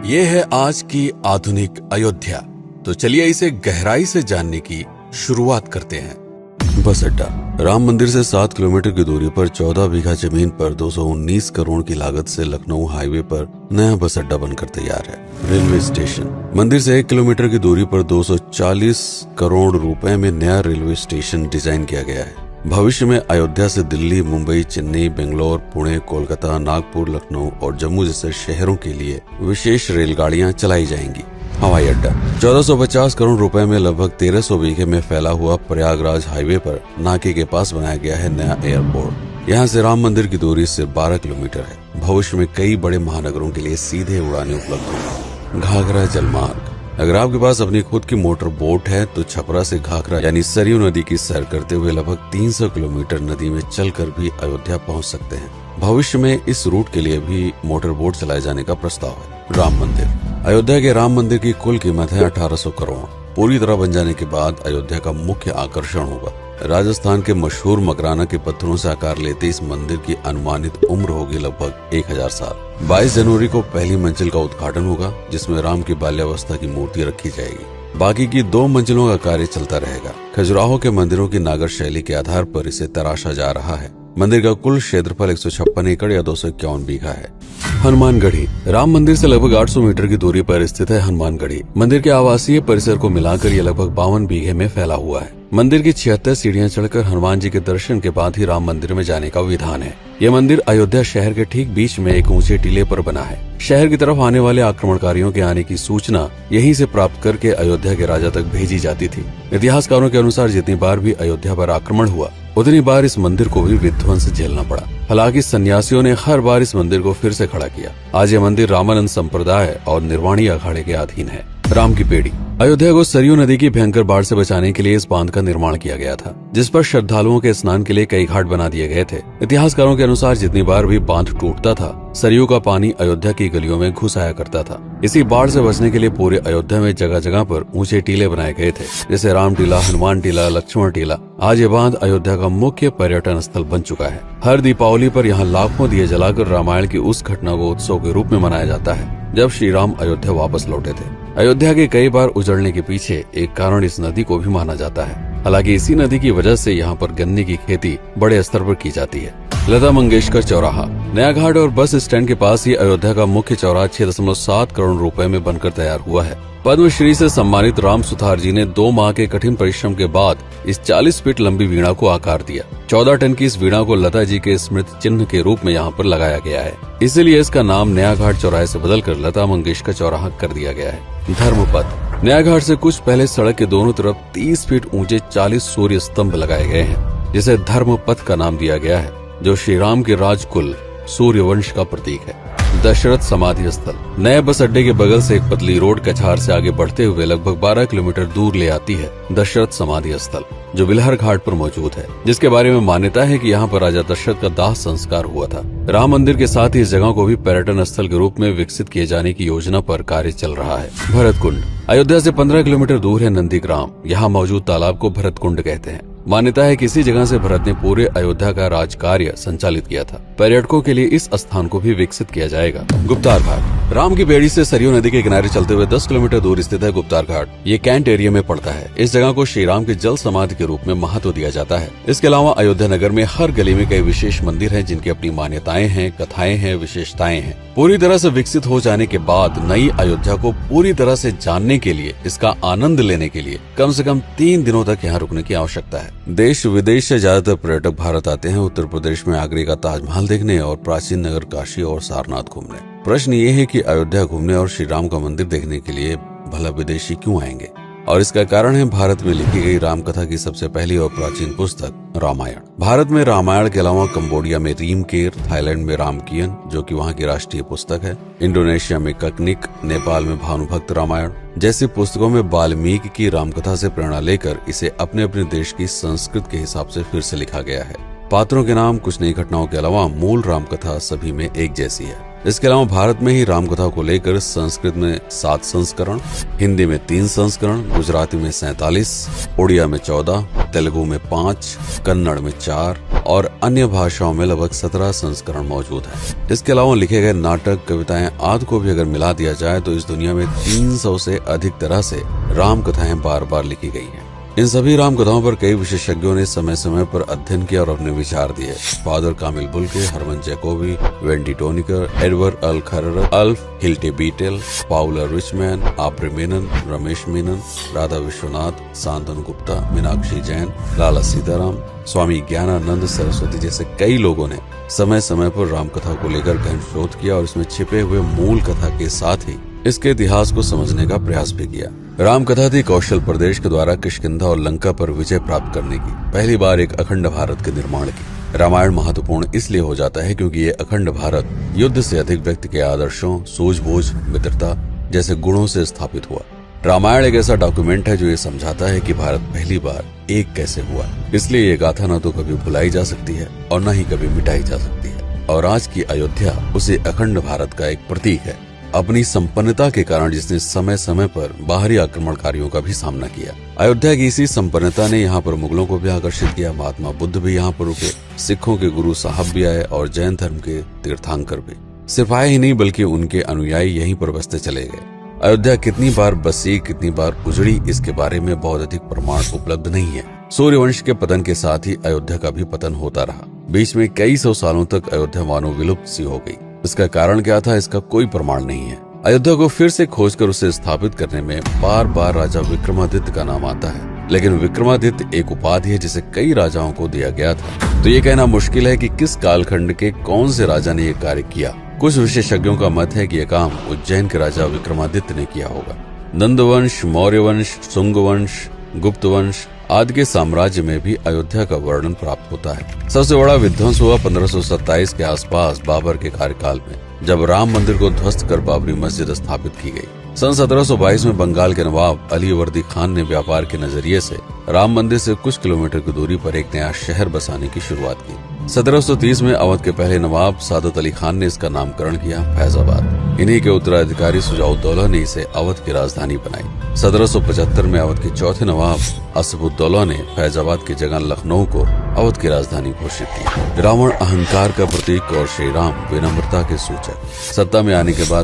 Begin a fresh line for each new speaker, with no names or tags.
ये है आज की आधुनिक अयोध्या। तो चलिए इसे गहराई से जानने की शुरुआत करते हैं। बस अड्डा। राम मंदिर से 7 किलोमीटर की दूरी पर 14 बीघा जमीन पर 219 करोड़ की लागत से लखनऊ हाईवे पर नया बस अड्डा बनकर तैयार है। Railway station. मंदिर से 1 किलोमीटर की दूरी पर 240 करोड़ रुपए में नया रेलवे स्टेशन डिजाइन किया गया है। भविष्य में अयोध्या से दिल्ली, मुंबई, चेन्नई, बेंगलोर, पुणे, कोलकाता, नागपुर, लखनऊ और जम्मू जैसे शहरों के लिए विशेष रेलगाड़ियां चलाई जाएंगी। हवाई अड्डा। 1450 करोड़ रुपए में लगभग 1300 बीघे में फैला हुआ प्रयागराज हाईवे पर नाके के पास बनाया गया है नया एयरपोर्ट। यहाँ से राम मंदिर की दूरी सिर्फ 12 किलोमीटर है। भविष्य में कई बड़े महानगरों के लिए सीधे उड़ानें उपलब्ध होंगी। घाघरा जलमार्ग। अगर आपके पास अपनी खुद की मोटर बोट है तो छपरा से घाघरा यानी सरयू नदी की सैर करते हुए लगभग 300 किलोमीटर नदी में चलकर भी अयोध्या पहुंच सकते हैं। भविष्य में इस रूट के लिए भी मोटर बोट चलाए जाने का प्रस्ताव है। राम मंदिर। अयोध्या के राम मंदिर की कुल कीमत है 1800 करोड़। पूरी तरह बन जाने के बाद अयोध्या का मुख्य आकर्षण होगा। राजस्थान के मशहूर मकराना के पत्थरों से आकार लेते इस मंदिर की अनुमानित उम्र होगी लगभग 1000 साल। 22 जनवरी को पहली मंजिल का उद्घाटन होगा, जिसमें राम की बाल्यावस्था की मूर्ति रखी जाएगी। बाकी की 2 मंजिलों का कार्य चलता रहेगा। खजुराहो के मंदिरों की नागर शैली के आधार पर इसे तराशा जा रहा है। मंदिर का कुल क्षेत्रफल 156 एकड़ या 251 बीघा है। हनुमानगढ़ी। राम मंदिर से लगभग 800 मीटर की दूरी पर स्थित है हनुमानगढ़ी। मंदिर के आवासीय परिसर को मिलाकर यह लगभग 52 बीघे में फैला हुआ है। मंदिर की 76 सीढ़ियां चढ़कर हनुमान जी के दर्शन के बाद ही राम मंदिर में जाने का विधान है। यह मंदिर अयोध्या शहर के ठीक बीच में एक ऊंचे टीले पर बना है। शहर की तरफ आने वाले आक्रमणकारियों के आने की सूचना यहीं से प्राप्त करके अयोध्या के राजा तक भेजी जाती थी। इतिहासकारों के अनुसार जितनी बार भी अयोध्या पर आक्रमण हुआ उतनी बार इस मंदिर को भी विध्वंस झेलना पड़ा। हालांकि सन्यासियों ने हर बार इस मंदिर को फिर से खड़ा किया। आज यह मंदिर रामानंद संप्रदाय और निर्वाणी अखाड़े के अधीन है। राम की पेड़ी। अयोध्या को सरयू नदी की भयंकर बाढ़ से बचाने के लिए इस बांध का निर्माण किया गया था, जिस पर श्रद्धालुओं के स्नान के लिए कई घाट बना दिए गए थे। इतिहासकारों के अनुसार जितनी बार भी बांध टूटता था, सरयू का पानी अयोध्या की गलियों में घुस आया करता था। इसी बाढ़ से बचने के लिए पूरे अयोध्या में जगह जगह पर ऊंचे टीले बनाए गए थे, जैसे राम टीला, हनुमान टीला, लक्ष्मण टीला। आज ये बांध अयोध्या का मुख्य पर्यटन स्थल बन चुका है। हर दीपावली पर यहाँ लाखों दिए जलाकर रामायण की उस घटना को उत्सव के रूप में मनाया जाता है जब श्री राम अयोध्या वापस लौटे थे। अयोध्या के कई बार उजड़ने के पीछे एक कारण इस नदी को भी माना जाता है। हालांकि इसी नदी की वजह से यहाँ पर गन्ने की खेती बड़े स्तर पर की जाती है। लता मंगेशकर चौराहा। नया घाट और बस स्टैंड के पास ही अयोध्या का मुख्य चौराहा 6.7 करोड़ रुपए में बनकर तैयार हुआ है। पद्मश्री से सम्मानित राम सुथार जी ने 2 माह के कठिन परिश्रम के बाद इस 40 फीट लंबी वीणा को आकार दिया। 14 टन की इस वीणा को लता जी के स्मृति चिन्ह के रूप में यहाँ पर लगाया गया है। इसीलिए इसका नाम नया घाट चौराहे से बदलकर लता मंगेशकर चौराहा कर दिया गया है। धर्मपथ। नया घाट से कुछ पहले सड़क के दोनों तरफ 30 फीट ऊंचे 40 सूर्य स्तंभ लगाए गए हैं, जिसे धर्मपथ का नाम दिया गया है, जो श्री राम के राजकुल सूर्यवंश का प्रतीक है। दशरथ समाधि स्थल। नए बस अड्डे के बगल से एक पतली रोड कछार से आगे बढ़ते हुए लगभग 12 किलोमीटर दूर ले आती है दशरथ समाधि स्थल, जो बिलहर घाट पर मौजूद है, जिसके बारे में मान्यता है कि यहाँ पर राजा दशरथ का दाह संस्कार हुआ था। राम मंदिर के साथ ही इस जगह को भी पर्यटन स्थल के रूप में विकसित किए जाने की योजना पर कार्य चल रहा है। भरत कुंड। अयोध्या से 15 किलोमीटर दूर है नंदीग्राम। यहाँ मौजूद तालाब को भरत कुंड कहते हैं। मान्यता है कि इसी जगह से भरत ने पूरे अयोध्या का राज कार्य संचालित किया था। पर्यटकों के लिए इस स्थान को भी विकसित किया जाएगा। गुप्तार घाट। राम की बेड़ी से सरयू नदी के किनारे चलते हुए 10 किलोमीटर दूर स्थित है गुप्तार घाट। ये कैंट एरिया में पड़ता है। इस जगह को श्री राम के जल समाधि के रूप में महत्व दिया जाता है। इसके अलावा अयोध्या नगर में हर गली में कई विशेष मंदिर हैं, जिनकी अपनी मान्यताएं हैं, कथाएं हैं, विशेषताएं हैं। पूरी तरह से विकसित हो जाने के बाद नई अयोध्या को पूरी तरह से जानने के लिए, इसका आनंद लेने के लिए कम से कम 3 दिनों तक यहाँ रुकने की आवश्यकता है। देश विदेश से ज्यादातर पर्यटक भारत आते हैं उत्तर प्रदेश में आगरे का ताजमहल देखने और प्राचीन नगर काशी और सारनाथ घूमने। प्रश्न ये है कि अयोध्या घूमने और श्री राम का मंदिर देखने के लिए भला विदेशी क्यों आएंगे? और इसका कारण है भारत में लिखी गई राम कथा की सबसे पहली और प्राचीन पुस्तक रामायण। भारत में रामायण के अलावा कंबोडिया में रीमकेर, थाईलैंड में रामकियन, जो कि वहाँ की राष्ट्रीय पुस्तक है, इंडोनेशिया में ककनिक, नेपाल में भानुभक्त रामायण जैसी पुस्तकों में वाल्मीकि की रामकथा से प्रेरणा लेकर इसे अपने अपने देश की संस्कृत के हिसाब से फिर से लिखा गया है। पात्रों के नाम, कुछ नई घटनाओं के अलावा मूल रामकथा सभी में एक जैसी है। इसके अलावा भारत में ही रामकथा को लेकर संस्कृत में 7 संस्करण, हिंदी में 3 संस्करण, गुजराती में 47, उड़िया में 14, तेलुगु में 5, कन्नड़ में 4 और अन्य भाषाओं में लगभग 17 संस्करण मौजूद है। इसके अलावा लिखे गए नाटक, कविताएं आदि को भी अगर मिला दिया जाए तो इस दुनिया में 300 से अधिक तरह से राम कथाएं बार बार लिखी गई हैं। इन सभी राम कथाओं पर कई विशेषज्ञों ने समय समय पर अध्ययन किया और अपने विचार दिए। Father Camille Bulcke, Hermann Jacobi, Wendy Doniger, Edward अल खरर, Alf Hiltebeitel, Paula Richman, Aubrey Menon, Ramesh Menon, Radha Vishwanath, Shantanu Gupta, Meenakshi Jain, Lala Sitaram, Swami Gyanananda Saraswati जैसे कई लोगों ने समय समय पर रामकथा को लेकर गहन शोध किया और इसमें छिपे हुए मूल कथा के साथ ही इसके इतिहास को समझने का प्रयास भी किया। रामकथा थी कौशल प्रदेश के द्वारा किष्किंधा और लंका पर विजय प्राप्त करने की पहली बार एक अखंड भारत के निर्माण की। रामायण महत्वपूर्ण इसलिए हो जाता है क्योंकि ये अखंड भारत युद्ध से अधिक व्यक्ति के आदर्शों, सूझबूझ, मित्रता जैसे गुणों से स्थापित हुआ। रामायण एक ऐसा डॉक्यूमेंट है जो ये समझाता है कि भारत पहली बार एक कैसे हुआ। इसलिए ये गाथा न तो कभी भुलाई जा सकती है और न ही कभी मिटाई जा सकती है। और आज की अयोध्या उसे अखंड भारत का एक प्रतीक है, अपनी संपन्नता के कारण जिसने समय समय पर बाहरी आक्रमणकारियों का भी सामना किया। अयोध्या की इसी संपन्नता ने यहाँ पर मुगलों को भी आकर्षित किया। महात्मा बुद्ध भी यहाँ पर रुके, सिखों के गुरु साहब भी आए और जैन धर्म के तीर्थंकर भी। सिर्फ आए ही नहीं बल्कि उनके अनुयायी यहीं पर बसते चले गए। अयोध्या कितनी बार बसी, कितनी बार उजड़ी, इसके बारे में बहुत अधिक प्रमाण उपलब्ध नहीं है। सूर्यवंश के पतन के साथ ही अयोध्या का भी पतन होता रहा। बीच में कई सौ सालों तक अयोध्या मानो विलुप्त सी हो गई। इसका कारण क्या था, इसका कोई प्रमाण नहीं है। अयोध्या को फिर से खोजकर उसे स्थापित करने में बार बार राजा विक्रमादित्य का नाम आता है, लेकिन विक्रमादित्य एक उपाधि है जिसे कई राजाओं को दिया गया था। तो ये कहना मुश्किल है कि किस कालखंड के कौन से राजा ने ये कार्य किया। कुछ विशेषज्ञों का मत है कि यह काम उज्जैन के राजा विक्रमादित्य ने किया होगा। नंदवंश, मौर्य वंश, शुंग वंश, गुप्त वंश आदि के साम्राज्य में भी अयोध्या का वर्णन प्राप्त होता है। सबसे बड़ा विध्वंस हुआ 1527 के आसपास बाबर के कार्यकाल में, जब राम मंदिर को ध्वस्त कर बाबरी मस्जिद स्थापित की गई। सन 1722 में बंगाल के नवाब अलीवर्दी खान ने व्यापार के नजरिए से राम मंदिर से कुछ किलोमीटर की दूरी पर एक नया शहर बसाने की शुरुआत की। 1730 में अवध के पहले नवाब सादत अली खान ने इसका नामकरण किया फैजाबाद। इन्हीं के उत्तराधिकारी सुजाउद्दौला ने इसे अवध की राजधानी बनाई। 1775 में अवध के चौथे नवाब असफुद्दौला ने फैजाबाद की जगह लखनऊ को अवध की राजधानी घोषित की। रावण अहंकार का प्रतीक और श्री राम विनम्रता के सूचक। सत्ता में आने के बाद